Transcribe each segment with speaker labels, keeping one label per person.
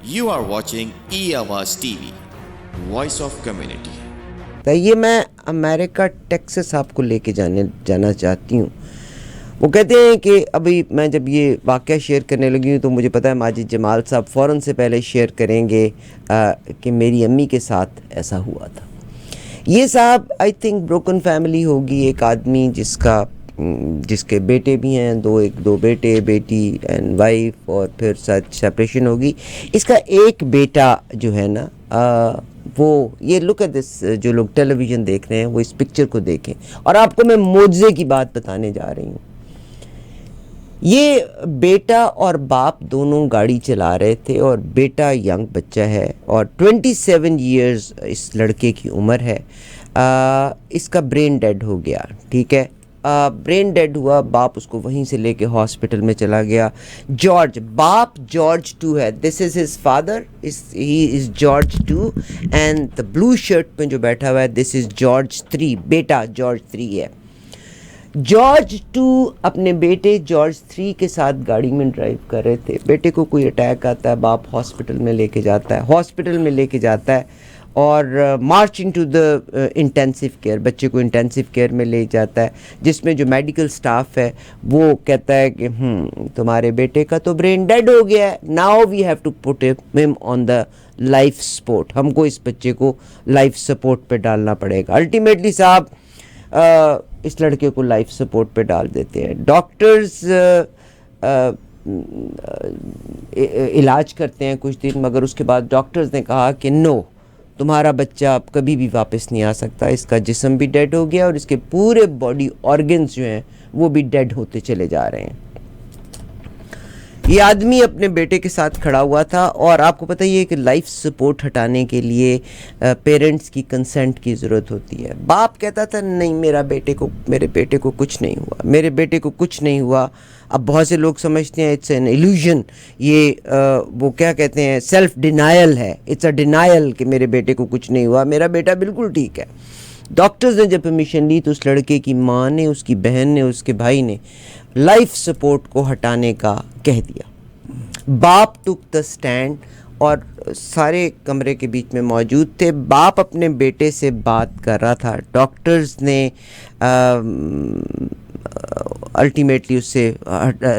Speaker 1: You are watching E-Awaaz TV, Voice of Community.
Speaker 2: تو یہ میں امریکہ ٹیکسس آپ کو لے کے جانا چاہتی ہوں. وہ کہتے ہیں کہ ابھی میں جب یہ واقعہ شیئر کرنے لگی ہوں تو مجھے پتہ ہے ماجد جمال صاحب فوراً سے پہلے شیئر کریں گے کہ میری امی کے ساتھ ایسا ہوا تھا. یہ صاحب آئی تھنک بروکن فیملی ہوگی. ایک آدمی جس کے بیٹے بھی ہیں, دو بیٹے, بیٹی اینڈ وائف, اور پھر سیپریشن ہوگی. اس کا ایک بیٹا جو ہے نا وہ یہ لک ایٹ دس, جو لوگ ٹیلی ویژن دیکھ رہے ہیں وہ اس پکچر کو دیکھیں, اور آپ کو میں معجزے کی بات بتانے جا رہی ہوں. یہ بیٹا اور باپ دونوں گاڑی چلا رہے تھے, اور بیٹا ینگ بچہ ہے, اور 27 ایئرز اس لڑکے کی عمر ہے. اس کا برین ڈیڈ ہو گیا. ٹھیک ہے, برین ڈیڈ ہوا, باپ اس کو وہیں سے لے کے ہاسپٹل میں چلا گیا. باپ جارج 2 ہے. This is his father, he is George 2, and the blue shirt میں جو بیٹھا ہوا ہے this is George 3. Beta George 3 ہے. جارج 2 اپنے بیٹے جارج 3 کے ساتھ گاڑی میں ڈرائیو کر رہے تھے. بیٹے کو کوئی اٹیک آتا ہے, باپ ہاسپٹل میں لے کے جاتا ہے, اور مارچ انٹو دا انٹینسیو کیئر. بچے کو انٹینسیو کیئر میں لے جاتا ہے, جس میں جو میڈیکل سٹاف ہے وہ کہتا ہے کہ تمہارے بیٹے کا تو برین ڈیڈ ہو گیا ہے, now we have to put him on the life support. ہم کو اس بچے کو لائف سپورٹ پہ ڈالنا پڑے گا. الٹیمیٹلی صاحب اس لڑکے کو لائف سپورٹ پہ ڈال دیتے ہیں. ڈاکٹرز علاج کرتے ہیں کچھ دن, مگر اس کے بعد ڈاکٹرز نے کہا کہ نو, تمہارا بچہ اب کبھی بھی واپس نہیں آ سکتا. اس کا جسم بھی ڈیڈ ہو گیا, اور اس کے پورے باڈی آرگنز جو ہیں وہ بھی ڈیڈ ہوتے چلے جا رہے ہیں. یہ آدمی اپنے بیٹے کے ساتھ کھڑا ہوا تھا, اور آپ کو پتہ ہی ہے کہ لائف سپورٹ ہٹانے کے لیے پیرنٹس کی کنسنٹ کی ضرورت ہوتی ہے. باپ کہتا تھا نہیں, میرے بیٹے کو کچھ نہیں ہوا. اب بہت سے لوگ سمجھتے ہیں اٹس این ایلیوژن, یہ وہ کیا کہتے ہیں, سیلف ڈینائل ہے. اٹس اے ڈینائل کہ میرے بیٹے کو کچھ نہیں ہوا, میرا بیٹا بالکل ٹھیک ہے. ڈاکٹرز نے جب پرمیشن لی تو اس لڑکے کی ماں نے, اس کی بہن نے, اس کے بھائی نے لائف سپورٹ کو ہٹانے کا کہہ دیا. باپ ٹک دا سٹینڈ, اور سارے کمرے کے بیچ میں موجود تھے. باپ اپنے بیٹے سے بات کر رہا تھا. ڈاکٹرز نے الٹیمیٹلی اس سے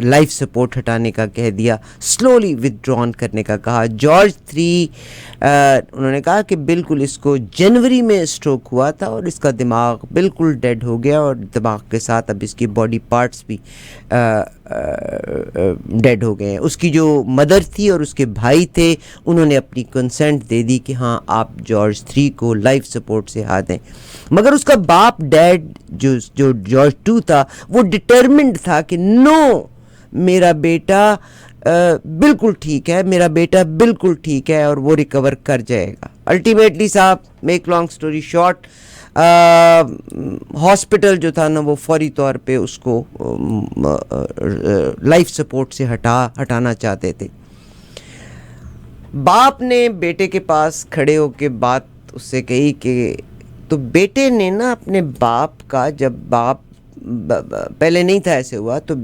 Speaker 2: لائف سپورٹ ہٹانے کا کہہ دیا, سلولی ودڈران کرنے کا کہا. جارج 3 انہوں نے کہا کہ بالکل اس کو جنوری میں اسٹروک ہوا تھا, اور اس کا دماغ بالکل ڈیڈ ہو گیا, اور دماغ کے ساتھ اب اس کی باڈی پارٹس بھی ڈیڈ ہو گئے ہیں. اس کی جو مدر تھی اور اس کے بھائی تھے, انہوں نے اپنی کنسنٹ دے دی کہ ہاں آپ جارج 3 کو لائف سپورٹ سے ہٹا دیں. مگر اس کا باپ ڈیڈ جو جارج 2 تھا وہ ڈٹرمنڈ تھا کہ نو, میرا بیٹا بالکل ٹھیک ہے, اور وہ ریکور کر جائے گا. الٹیمیٹلی صاحب, make long story short, hospital جو تھا نا وہ فوری طور پہ اس کو لائف سپورٹ سے ہٹانا چاہتے تھے. باپ نے بیٹے کے پاس کھڑے ہو کے بات اس سے کہی کہ تو بیٹے نے نا اپنے باپ کا, جب باپ پہلے نہیں تھا ایسے ہوا, تو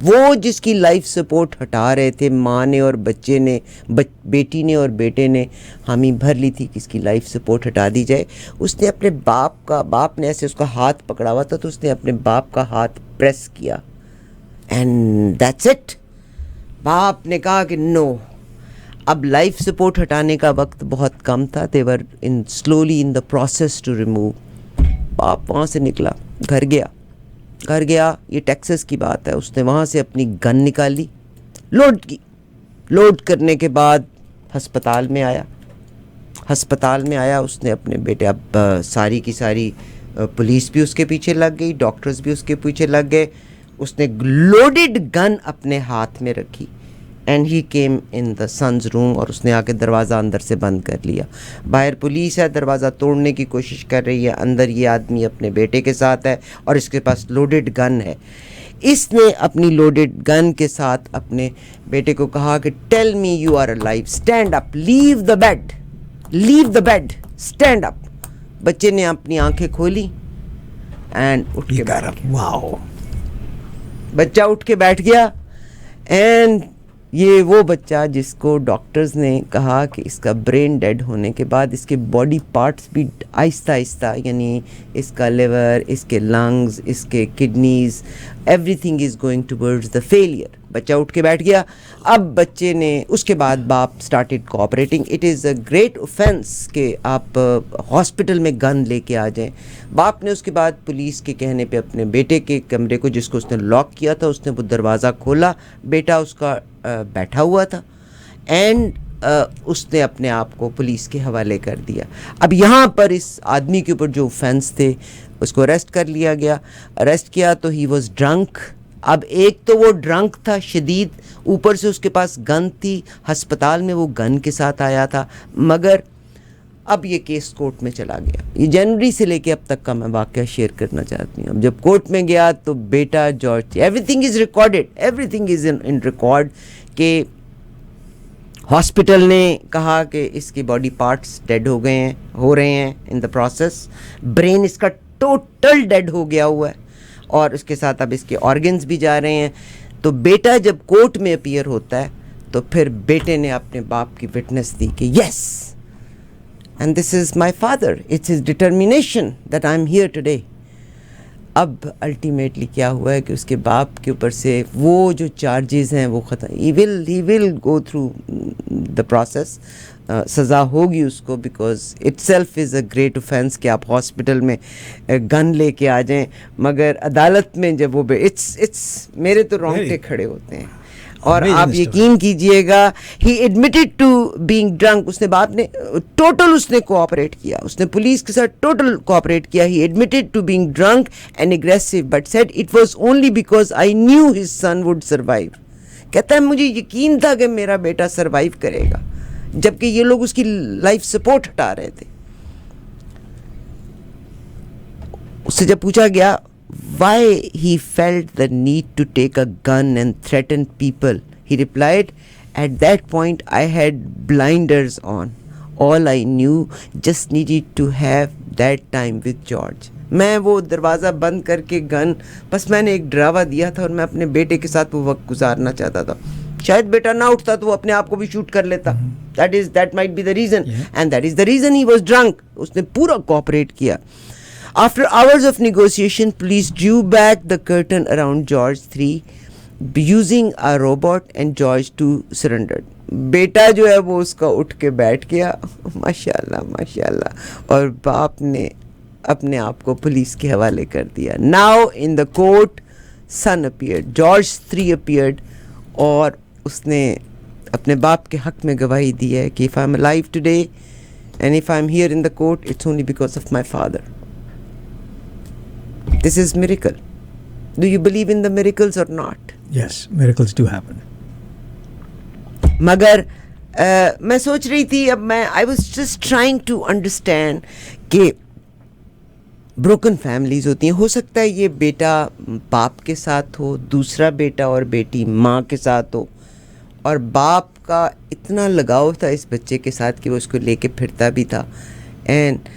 Speaker 2: وہ جس کی لائف سپورٹ ہٹا رہے تھے, ماں نے اور بچے نے, بیٹی نے اور بیٹے نے حامی بھر لی تھی کہ اس کی لائف سپورٹ ہٹا دی جائے. اس نے اپنے باپ نے ایسے اس کا ہاتھ پکڑا ہوا تھا, تو اس نے اپنے باپ کا ہاتھ پریس کیا, اینڈ دیٹس اٹ. باپ نے کہا کہ نو, اب لائف سپورٹ ہٹانے کا وقت بہت کم تھا. they were slowly in the process to remove. باپ وہاں سے نکلا, گھر گیا. یہ ٹیکسس کی بات ہے. اس نے وہاں سے اپنی گن نکالی, لوڈ کرنے کے بعد ہسپتال میں آیا. اس نے اپنے بیٹے, اب ساری کی ساری پولیس بھی اس کے پیچھے لگ گئی, ڈاکٹرز بھی اس کے پیچھے لگ گئے. اس نے لوڈڈ گن اپنے ہاتھ میں رکھی, and he came in the son's room, اور اس نے آ کے دروازہ اندر سے بند کر لیا. باہر پولیس ہے, دروازہ توڑنے کی کوشش کر رہی ہے. اندر یہ آدمی اپنے بیٹے کے ساتھ ہے, اور اس کے پاس لوڈڈ گن ہے. اس نے اپنی لوڈڈ گن کے ساتھ اپنے بیٹے کو کہا کہ tell me you are alive, stand up, leave the bed, stand up. بچے نے اپنی آنکھیں کھولی اینڈ اٹھ کے بچہ اٹھ کے بیٹھ گیا, اینڈ یہ وہ بچہ جس کو ڈاکٹرز نے کہا کہ اس کا برین ڈیڈ ہونے کے بعد اس کے باڈی پارٹس بھی آہستہ آہستہ، یعنی اس کا لیور، اس کے لنگز، اس کے kidneys, every thing is going towards the failure. بچہ اٹھ کے بیٹھ گیا. اب بچے نے اس کے بعد باپ started cooperating. It is a great offence کہ آپ ہاسپٹل میں گن لے کے آ جائیں. باپ نے اس کے بعد پولیس کے کہنے پہ اپنے بیٹے کے کمرے کو، جس کو اس نے لاک کیا تھا، اس نے وہ دروازہ کھولا. بیٹا اس کا بیٹھا ہوا تھا اینڈ اس نے اپنے آپ کو پولیس کے حوالے کر دیا. اب یہاں پر اس آدمی کے اوپر جو اوفینس تھے اس کو اریسٹ کر لیا گیا. اریسٹ کیا تو ہی واز ڈرنک. اب ایک تو وہ ڈرنک تھا شدید، اوپر سے اس کے پاس گن تھی. ہسپتال میں وہ گن کے ساتھ آیا تھا. مگر اب یہ کیس کورٹ میں چلا گیا. یہ جنوری سے لے کے اب تک کا میں واقعہ شیئر کرنا چاہتی ہوں. اب جب کورٹ میں گیا تو بیٹا George, everything is recorded, everything is in record, کہ ہاسپٹل نے کہا کہ اس کی باڈی پارٹس ڈیڈ ہو گئے ہیں، ہو رہے ہیں ان دا پروسیس. برین اس کا ٹوٹل ڈیڈ ہو گیا ہوا ہے اور اس کے ساتھ اب اس کے آرگنز بھی جا رہے ہیں. تو بیٹا جب کورٹ میں اپیئر ہوتا ہے تو پھر بیٹے نے اپنے باپ کی وٹنس دی کہ yes and this is my father, it's his determination that I am here today. اب الٹیمیٹلی کیا ہوا ہے کہ اس کے باپ کے اوپر سے وہ جو چارجز ہیں وہ ختم. ہی ول گو تھرو دا پروسیس. سزا ہوگی اس کو، because it self is a great offence کہ آپ ہاسپٹل میں گن لے کے آ جائیں. مگر عدالت میں جب وہ اٹس میرے تو رونگٹے کھڑے ہوتے ہیں. اور آپ یقین کیجئے گا، ہی ایڈمیٹڈ ٹو بینگ ڈرنک. اس نے باپ نے ٹوٹل اس نے کوآپریٹ کیا، اس نے پولیس کے ساتھ ٹوٹل کوآپریٹ کیا. He admitted to being drunk and aggressive but said it was only because I knew his son would survive. کہتا ہے مجھے یقین تھا کہ میرا بیٹا سروائیو کرے گا، جبکہ یہ لوگ اس کی لائف سپورٹ ہٹا رہے تھے. اس سے جب پوچھا گیا why he felt the need to take a gun and threaten people, he replied, at that point I had blinders on. All I knew, just needed to have that time with George. میں وہ دروازہ بند کر کے گن، بس میں نے ایک ڈراوا دیا تھا اور میں اپنے بیٹے کے ساتھ وہ وقت گزارنا چاہتا تھا. شاید بیٹا نہ اٹھتا تو وہ اپنے آپ کو بھی شوٹ کر لیتا. that might be the reason, and that is the reason he was drunk. اس نے پورا کوآپریٹ کیا. After hours of negotiation, police drew back the curtain around George 3 using a robot and George 2 surrendered. بیٹا جو ہے وہ اس کا اٹھ کے بیٹھ گیا، ماشاءاللہ ماشاءاللہ، اور باپ نے اپنے آپ کو پولیس کے حوالے کر دیا. Now in the court, son appeared. George 3 appeared اور اس نے اپنے باپ کے حق میں گواہی دی ہے کہ if I'm alive today and if I'm here in the court, it's only because of my father. This is miracle. Do you believe in the miracles or not?
Speaker 3: Yes, miracles do happen.
Speaker 2: مگر میں سوچ رہی تھی، اب میں I was just trying to understand کہ broken families ہوتی ہیں. ہو سکتا ہے یہ بیٹا باپ کے ساتھ ہو، دوسرا بیٹا اور بیٹی ماں کے ساتھ ہو، اور باپ کا اتنا لگاؤ تھا اس بچے کے ساتھ کہ وہ اس کو لے کے پھرتا بھی تھا. اینڈ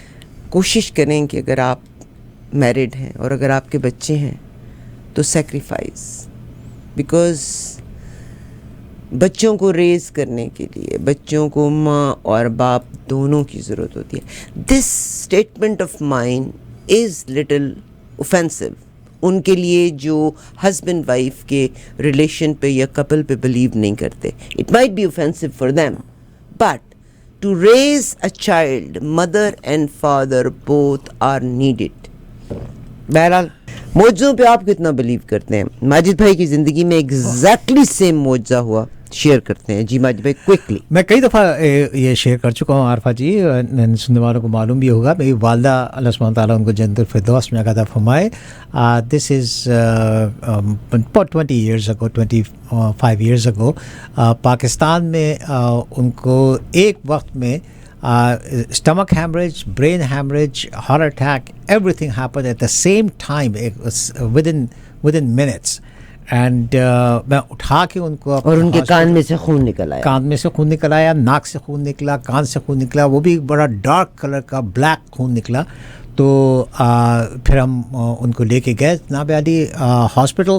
Speaker 2: کوشش کریں کہ اگر آپ میرڈ ہیں اور اگر آپ کے بچے ہیں تو سیکریفائز، بیکاز بچوں کو ریز کرنے کے لیے بچوں کو ماں اور باپ دونوں کی ضرورت ہوتی ہے. This statement of mine is little offensive ان کے لیے جو ہسبینڈ وائف کے ریلیشن پہ یا کپل پہ بلیو نہیں کرتے. It might be offensive for them, but to raise a child, mother and father both are needed. بہرحال معجزوں پہ آپ کتنا بلیو کرتے ہیں؟ ماجد بھائی کی زندگی میں ایگزیکٹلی سیم معجزہ ہوا، شیئر کرتے ہیں. جی ماجد بھائی کوئکلی.
Speaker 3: میں کئی دفعہ یہ شیئر کر چکا ہوں عارفہ جی، سننے والوں کو معلوم بھی ہوگا. میری والدہ اللہ سبحانہ تعالیٰ ان کو جنت الفردوس میں عطا فرمائے. دس از about 20 years ago, 25 years ago. Pakistan میں ان کو ایک وقت میں stomach hemorrhage, brain hemorrhage, heart attack, everything happened at the same time. It was within minutes. And میں اٹھا کے ان کو،
Speaker 2: اور ان کے کان میں سے خون نکل آیا،
Speaker 3: کان میں سے خون نکل آیا، ناک سے خون نکلا، کان سے خون نکلا، وہ بھی بڑا ڈارک کلر کا بلیک خون نکلا. تو پھر ہم ان کو لے کے گئے جناب علی hospital.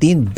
Speaker 3: 3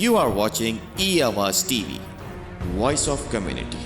Speaker 1: You are watching E-Awaaz TV, Voice of Community.